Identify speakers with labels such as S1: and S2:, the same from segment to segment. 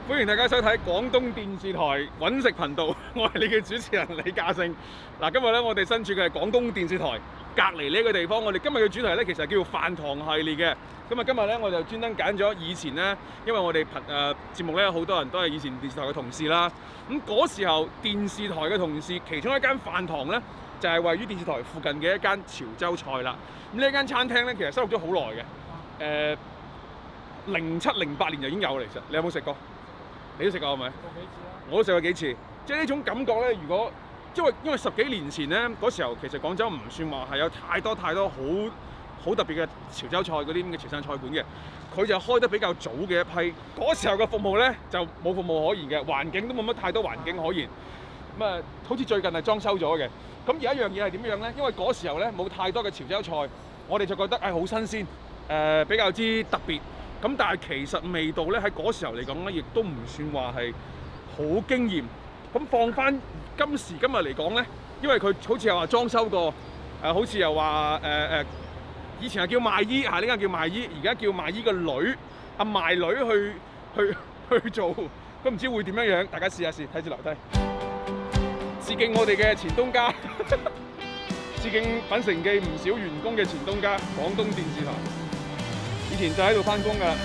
S1: 歡迎大家收睇廣東電視台揾食頻道，我係你嘅主持人李嘉誠。嗱，今日咧我哋身處嘅係廣東電視台隔離呢一個地方。我哋今日嘅主題咧其實叫做飯堂系列嘅。咁啊，今日咧我就專登揀咗以前咧，因為我哋節目咧好多人都係以前電視台嘅同事啦。咁嗰時候電視台嘅同事，其中一間飯堂咧就係位於電視台附近嘅一間潮州菜啦。咁呢一間餐廳咧其實收錄咗好耐嘅，07、08年就已經有啦。其實你有冇食過？你都食過係咪？我都食過幾次，即係呢種感覺咧。如果因為10幾年前咧，嗰時候其實廣州唔算話係有太多好特別嘅潮州菜嗰啲咁嘅潮汕菜館嘅，佢就開得比較早嘅一批。嗰時候嘅服務咧就冇服務可言嘅，環境都冇乜太多環境可言。咁啊，好似最近係裝修咗嘅。咁有一樣嘢係點樣咧？因為嗰時候咧冇太多嘅潮州菜，我哋就覺得好新鮮，比較之特別。咁但係其實味道咧喺嗰時候嚟講咧，亦都唔算話係好驚豔。咁放翻今時今日嚟講咧，因為佢好似又話裝修過，好似又話以前係叫賣姨呢間叫賣姨，而家叫賣姨個女賣女去做，都唔知會點樣樣。大家試下睇住樓梯，致敬我哋嘅前東家，致敬品城記唔少員工嘅前東家，廣東電視台。以前就喺度翻工㗎啦。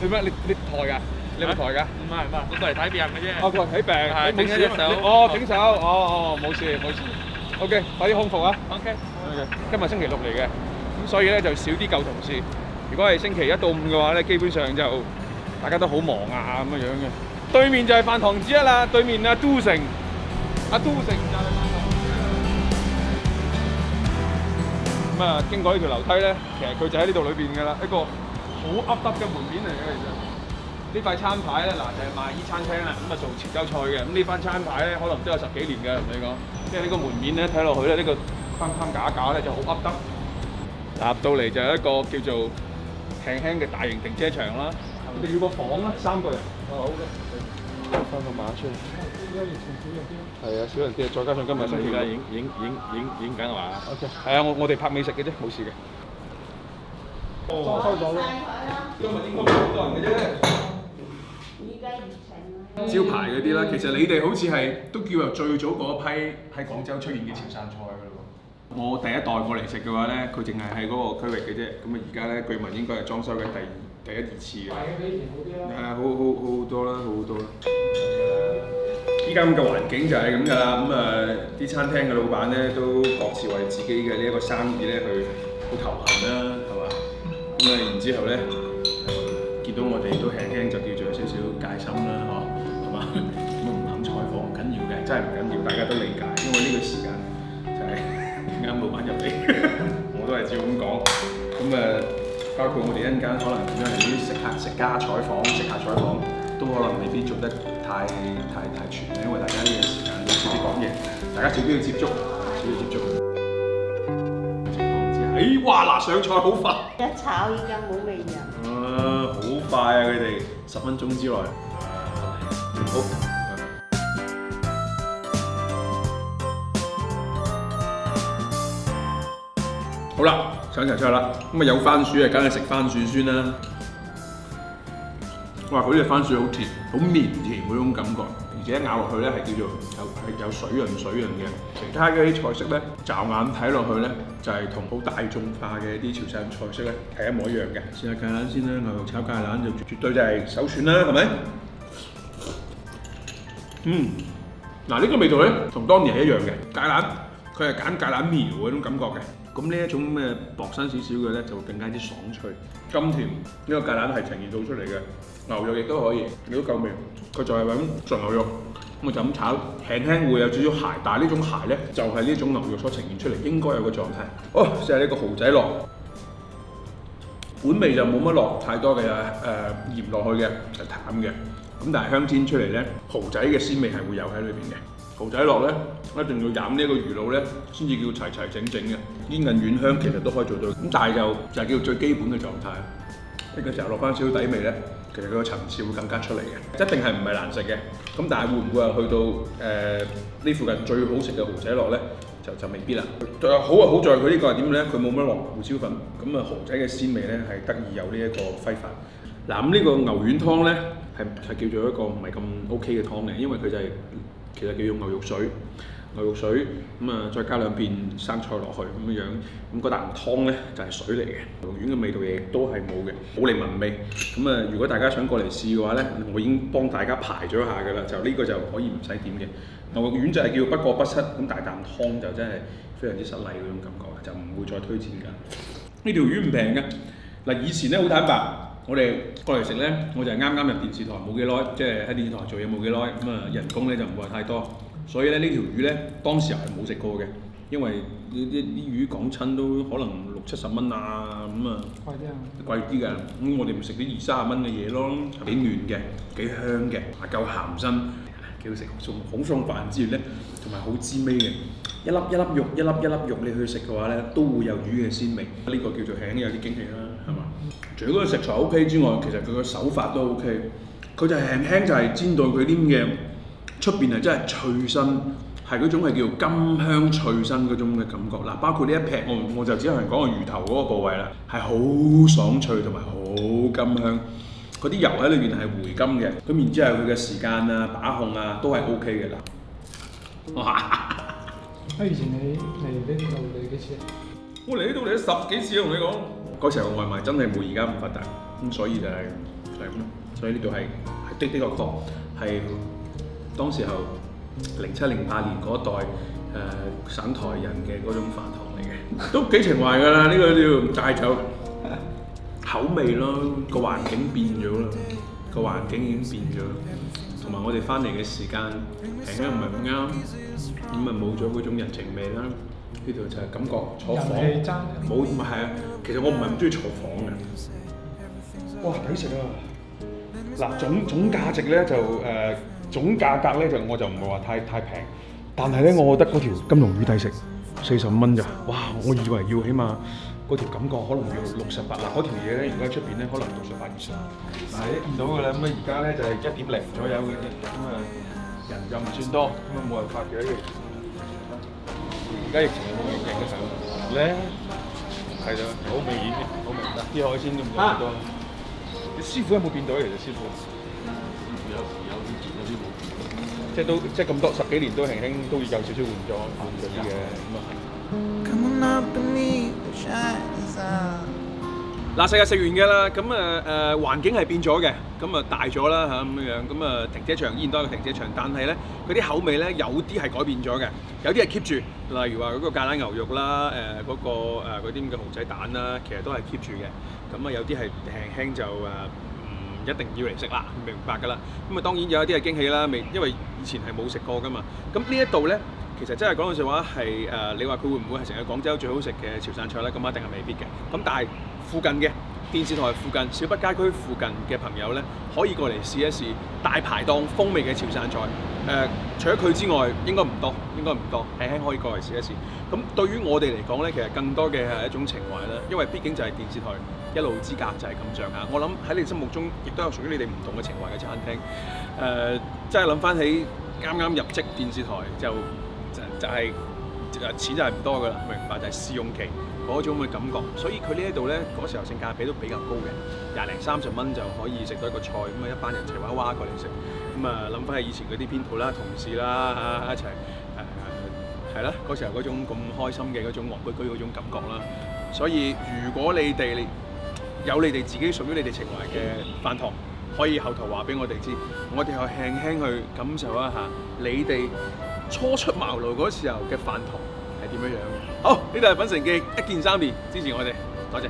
S1: 你咩？你抬㗎？你有冇抬㗎？
S2: 唔係，我過嚟睇病嘅啫。
S1: 過嚟睇病，
S2: 係
S1: 冇事。整手。冇事。OK， 快啲康復啊。
S2: OK。
S1: 今日星期6嚟嘅，咁所以咧就少啲舊同事。如果係星期1到5嘅話咧，基本上就大家都好忙啊咁樣嘅。對面就係飯堂之一啦，對面啊都城。都城就係飯堂。咁啊，經過呢條樓梯咧，其實佢就喺呢度裏邊㗎啦，一個好噏噏嘅門面嚟嘅。其實呢塊餐牌咧，嗱就係賣姨餐廳啦，咁啊做潮州菜嘅。咁呢番餐牌咧，可能都有10幾年嘅，同你講。即係呢個門面咧，睇落去咧，呢個框架咧就好噏得。入到嚟就係一個叫做輕輕嘅大型停車場啦。我哋要個房啦，3個人。好嘅。翻個馬出嚟。係啊，少人啲，再加上今日星期
S2: 而家影緊係嘛
S1: ？OK。係啊，我哋拍美食嘅啫，冇事嘅。裝修咗咯。今日應該冇好多人嘅啫。招牌嗰啲啦，其實你哋好似係都叫做最早嗰一批喺廣州出現嘅潮汕菜㗎咯。我第一代過嚟食嘅話咧，佢淨係喺嗰個區域嘅啫。咁啊，而家咧據聞應該係裝修緊第一二次嘅。大嘅比以前好啲啦。係啊，好多啦，好多啦。依家咁嘅環境就係咁㗎啦。咁啲餐廳嘅老闆咧都各自為自己嘅呢一個生意咧去好頭痕啦，係嘛？咁然之後咧，見到我哋都輕輕就叫做有少少戒心啦，係嘛？咁唔肯採訪唔緊要嘅，真係唔緊要，大家都理解，因為呢個時間就係啱老闆入嚟，我都係照咁講。咁包括我哋一陣間可能咁樣係啲食家採訪、食客採訪，都可能未必做得太全，因為大家呢個時間要少啲講嘢，大家少啲要接觸，情況之下，哇嗱上菜好快，
S3: 一炒已經冇味人。
S1: 好快啊！佢哋10分鐘之內，好。好啦，上齊菜啦，咁有番薯啊，梗係食番薯先啦。哇！嗰啲番薯好甜，好綿甜嗰種感覺，而且咬落去咧係叫做有水潤嘅。其他嘅啲菜式咧，驟眼睇落去咧就係同好大眾化嘅啲潮汕菜式咧係一模一樣嘅。試下芥蘭先啦，牛肉炒芥蘭就絕對就係首選啦，係咪？嗱呢個味道咧同當年係一樣嘅。芥蘭佢係揀芥蘭苗嗰種感覺嘅。咁呢一種咩薄身少少嘅咧，就會更加之爽脆、甘甜。呢個芥蘭係呈現到出嚟嘅，牛肉亦都可以，如果夠味，佢就係揾純牛肉，咁就咁炒，輕輕會有少少鞋，但係呢種鞋咧就係呢種牛肉所呈現出嚟應該有嘅狀態。哦，即係呢個蠔仔落，本味就冇乜落太多嘅鹽落去嘅，係淡嘅。咁但係香煎出嚟咧，蠔仔嘅鮮味係會有喺裏邊嘅。蠔仔落咧，一定要飲呢一個魚露咧，先至叫齊齊整整嘅，煙韌軟香其實都可以做到。咁但係就係叫最基本嘅狀態。呢個時候落翻少少底味咧，其實佢個層次會更加出嚟嘅，一定係唔係難食嘅。咁但係會唔會話去到呢附近最好食嘅蠔仔樂咧？就未必啦。好在佢呢個係點咧？佢冇乜落胡椒粉，咁啊蠔仔嘅鮮味咧係得以有呢一個揮發。嗱咁呢個牛丸湯咧係叫做一個唔係咁 OK 嘅湯嘅，因為佢就係、其實叫做牛肉水咁啊，再加兩片生菜落去咁樣，咁嗰啖湯咧就係水嚟嘅，牛丸嘅味道亦都係冇嘅，冇嚟聞味。咁啊，如果大家想過嚟試嘅話咧，我已經幫大家排咗下㗎啦，就呢個就可以唔使點嘅。牛肉丸就係叫不過不失，咁大啖湯就真係非常之失禮嗰種感覺，就唔會再推薦㗎。呢條魚唔平嘅，嗱以前咧好坦白。我哋過嚟食咧，我就係啱啱入電視台冇幾耐，即係喺電視台做嘢冇幾耐，咁啊人工咧就唔會話太多，所以咧呢條魚咧當時係冇食過嘅，因為啲魚講親都可能60-70蚊啊，咁啊貴啲㗎，咁我哋咪食啲20-30蚊嘅嘢咯，幾嫩嘅，幾香嘅，夠鹹身，幾好食，好送飯之餘咧，同埋好滋味嘅，一粒一粒肉你去食嘅話咧，都會有魚嘅鮮味，呢個叫做輕有啲驚喜啦，係嘛？除咗個食材 OK 之外，其實佢個手法都 OK。佢就輕就係煎到佢黏嘅，出邊係真係脆身，係嗰種係叫甘香脆身嗰種嘅感覺。嗱，包括呢一劈，我就只係講個魚頭嗰個部位啦，係好爽脆同埋好甘香。嗰啲油喺裏邊係回甘嘅，咁然之後佢嘅時間啊、把控啊都係 OK 嘅啦。哇！
S4: 以前你嚟呢度嚟幾次？
S1: 我嚟呢度嚟咗10幾次啊，同你講。嗰時候外賣真係冇而家咁發達，咁所以就係咁咯。所以呢度係的確係當時候07、08年嗰一代省台人嘅嗰種飯堂嚟嘅，都幾情懷㗎啦。呢個叫大酒口味咯，個環境變咗啦，個環境已經變咗，同埋我哋翻嚟嘅時間平唔係咁啱，咁啊冇咗嗰種人情味啦。呢度就係感覺坐房冇唔係啊，其實我唔係咁中意坐房嘅。哇，抵食啊！嗱，總價值咧就總價格咧就我就唔係話太平，但係咧我覺得嗰條金龍魚抵食，45蚊咋？哇！我以為要起碼嗰條感覺可能要68啦，嗰條嘢咧而家出邊咧可能68以上。嗱，你見到㗎啦，咁啊而家咧就係1點0左右嘅啫，咁啊人就唔算多，咁啊冇人發嘅。而家疫情有冇影響咧？係啦，好明顯嘅，好明顯。啲海鮮都唔有咁多。你師傅有冇變到咧？其實師傅有啲變，有啲冇變。即係咁多10幾年都輕輕都有少少換咗啲嘅咁啊。嗱，食完嘅啦，咁環境係變咗嘅，咁啊大咗啦嚇咁樣，咁啊停車場依然都係個停車場，但係咧嗰啲口味咧有啲係改變咗嘅，有啲係 keep 住，例如話嗰個芥蘭牛肉啦，嗰啲咁嘅蠔仔蛋啦，其實都係 keep 住嘅，咁啊有啲係輕就唔一定要嚟食啦，明白㗎啦，咁啊當然有一啲係驚喜啦，因為以前係冇食過㗎嘛，咁呢一度咧。其實真係講句實話係你話佢會唔會係成個廣州最好食嘅潮汕菜咧？咁一定係未必嘅。咁但係附近嘅電視台附近、小北街區附近嘅朋友咧，可以過嚟試一試大排檔風味嘅潮汕菜。除咗佢之外，應該唔多，輕輕可以過嚟試一試。咁對於我哋嚟講咧，其實更多嘅係一種情懷啦，因為畢竟就係電視台一路之隔就係咁上下。我諗喺你心目中亦都有屬於你哋唔同嘅情懷嘅餐廳。真係諗翻起啱啱入職電視台就係錢就係唔多㗎啦，明白就係試用期嗰種嘅感覺，所以佢呢一度咧嗰時候性價比都比較高嘅，20-30蚊就可以食到一個菜，咁啊一班人齊娃娃過嚟食，咁啊諗翻起以前嗰啲編導啦、同事啦一齊係啦，嗰時候嗰種咁開心嘅嗰種黃居居嗰種感覺啦，所以如果你哋有你哋自己屬於你哋情懷嘅飯堂，可以後台話俾我哋知，我哋去輕輕去感受一下你哋初出茅廬嗰時候嘅飯堂係點樣樣嘅。好，呢度係品城記1件3年，支持我哋，多謝。